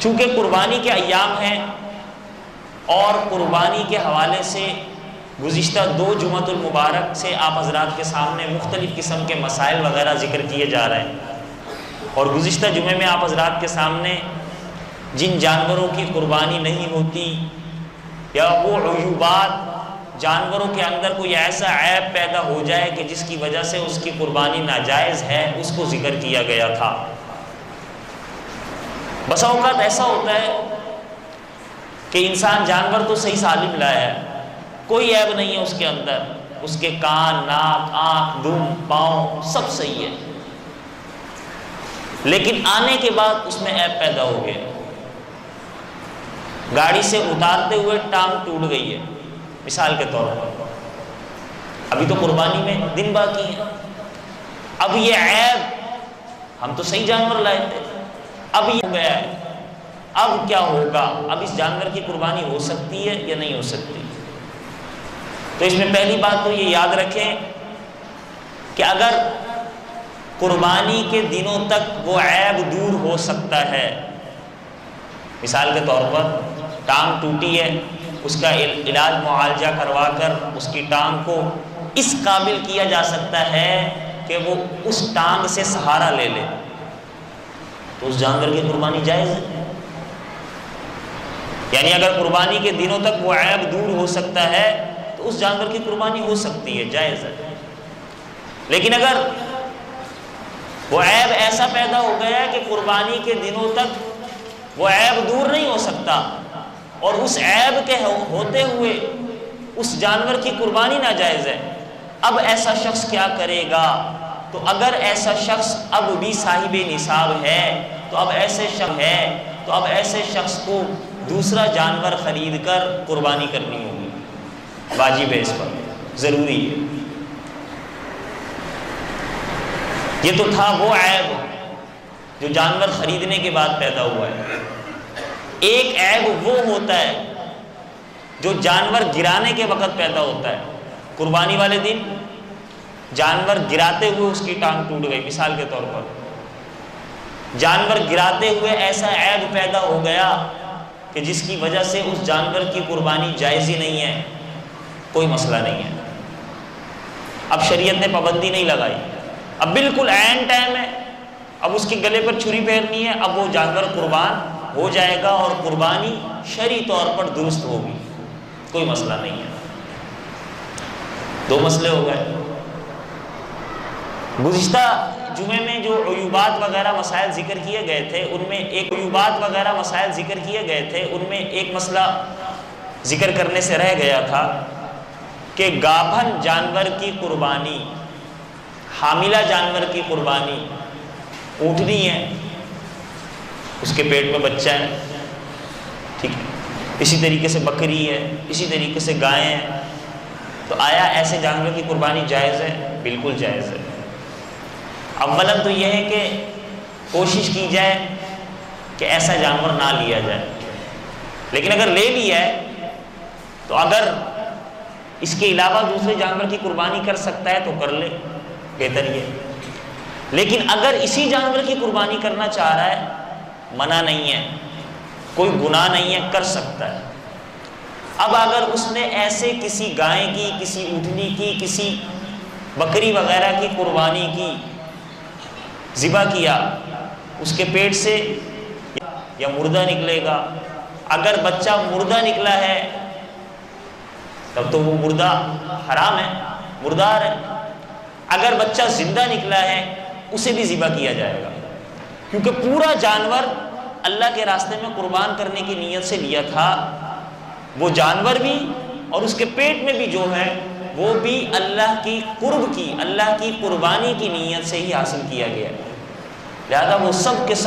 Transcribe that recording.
چونکہ قربانی کے ایام ہیں اور قربانی کے حوالے سے گزشتہ 2 جمعۃ المبارک سے آپ حضرات کے سامنے مختلف قسم کے مسائل وغیرہ ذکر کیے جا رہے ہیں، اور گزشتہ جمعے میں آپ حضرات کے سامنے جن جانوروں کی قربانی نہیں ہوتی یا وہ عیوبات جانوروں کے اندر کوئی ایسا عیب پیدا ہو جائے کہ جس کی وجہ سے اس کی قربانی ناجائز ہے، اس کو ذکر کیا گیا تھا۔ بسا اوقات ایسا ہوتا ہے کہ انسان جانور تو صحیح سالم لایا ہے، کوئی عیب نہیں ہے اس کے اندر، اس کے کان، ناک، آنکھ، دم، پاؤں سب صحیح ہے، لیکن آنے کے بعد اس میں عیب پیدا ہو گیا، گاڑی سے اتارتے ہوئے ٹانگ ٹوٹ گئی ہے مثال کے طور پر، ابھی تو قربانی میں دن باقی ہے، اب یہ عیب، ہم تو صحیح جانور لائے تھے، اب یہ ہو گیا ہے، اب کیا ہوگا؟ اب اس جانور کی قربانی ہو سکتی ہے یا نہیں ہو سکتی؟ تو اس میں پہلی بات تو یہ یاد رکھیں کہ اگر قربانی کے دنوں تک وہ عیب دور ہو سکتا ہے، مثال کے طور پر ٹانگ ٹوٹی ہے، اس کا علاج معالجہ کروا کر اس کی ٹانگ کو اس قابل کیا جا سکتا ہے کہ وہ اس ٹانگ سے سہارا لے لے، تو اس جانور کی قربانی جائز ہے۔ یعنی اگر قربانی کے دنوں تک وہ عیب دور ہو سکتا ہے تو اس جانور کی قربانی ہو سکتی ہے، جائز ہے۔ لیکن اگر وہ عیب ایسا پیدا ہو گیا ہے کہ قربانی کے دنوں تک وہ عیب دور نہیں ہو سکتا اور اس عیب کے ہوتے ہوئے اس جانور کی قربانی ناجائز ہے، اب ایسا شخص کیا کرے گا؟ تو اگر ایسا شخص اب بھی صاحب نصاب ہے تو اب ایسے شخص کو دوسرا جانور خرید کر قربانی کرنی ہوگی، واجب ہے، اس پر ضروری ہے۔ یہ تو تھا وہ عیب جو جانور خریدنے کے بعد پیدا ہوا ہے۔ ایک عیب وہ ہوتا ہے جو جانور گرانے کے وقت پیدا ہوتا ہے، قربانی والے دن جانور گراتے ہوئے اس کی ٹانگ ٹوٹ گئی، مثال کے طور پر جانور گراتے ہوئے ایسا عیب پیدا ہو گیا کہ جس کی وجہ سے اس جانور کی قربانی جائز ہی نہیں ہے، کوئی مسئلہ نہیں ہے، اب شریعت نے پابندی نہیں لگائی، اب بالکل عین ٹائم ہے، اب اس کے گلے پر چھری پھیرنی ہے، اب وہ جانور قربان ہو جائے گا اور قربانی شرعی طور پر درست ہوگی، کوئی مسئلہ نہیں ہے۔ 2 مسئلے ہو گئے۔ گزشتہ جمعے میں جو عیوبات وغیرہ مسائل ذکر کیے گئے تھے ان میں ایک مسئلہ ذکر کرنے سے رہ گیا تھا کہ گابھن جانور کی قربانی، حاملہ جانور کی قربانی، اونٹنی ہے، اس کے پیٹ میں بچہ ہے، ٹھیک ہے، اسی طریقے سے بکری ہے، اسی طریقے سے گائیں ہیں، تو آیا ایسے جانور کی قربانی جائز ہے؟ بالکل جائز ہے۔ اولاً تو یہ ہے کہ کوشش کی جائے کہ ایسا جانور نہ لیا جائے، لیکن اگر لے لیا ہے تو اگر اس کے علاوہ دوسرے جانور کی قربانی کر سکتا ہے تو کر لے، بہتر یہ۔ لیکن اگر اسی جانور کی قربانی کرنا چاہ رہا ہے، منع نہیں ہے، کوئی گناہ نہیں ہے، کر سکتا ہے۔ اب اگر اس نے ایسے کسی گائے کی، کسی اونٹنی کی، کسی بکری وغیرہ کی قربانی کی، ذبح کیا، اس کے پیٹ سے یا مردہ نکلے گا، اگر بچہ مردہ نکلا ہے تب تو وہ مردہ حرام ہے، مردار ہے، اگر بچہ زندہ نکلا ہے اسے بھی ذبح کیا جائے گا، کیونکہ پورا جانور اللہ کے راستے میں قربان کرنے کی نیت سے لیا تھا، وہ جانور بھی اور اس کے پیٹ میں بھی جو ہے وہ بھی اللہ کی قرب کی، اللہ کی قربانی کی نیت سے ہی حاصل کیا گیا، لہذا وہ سب کے سب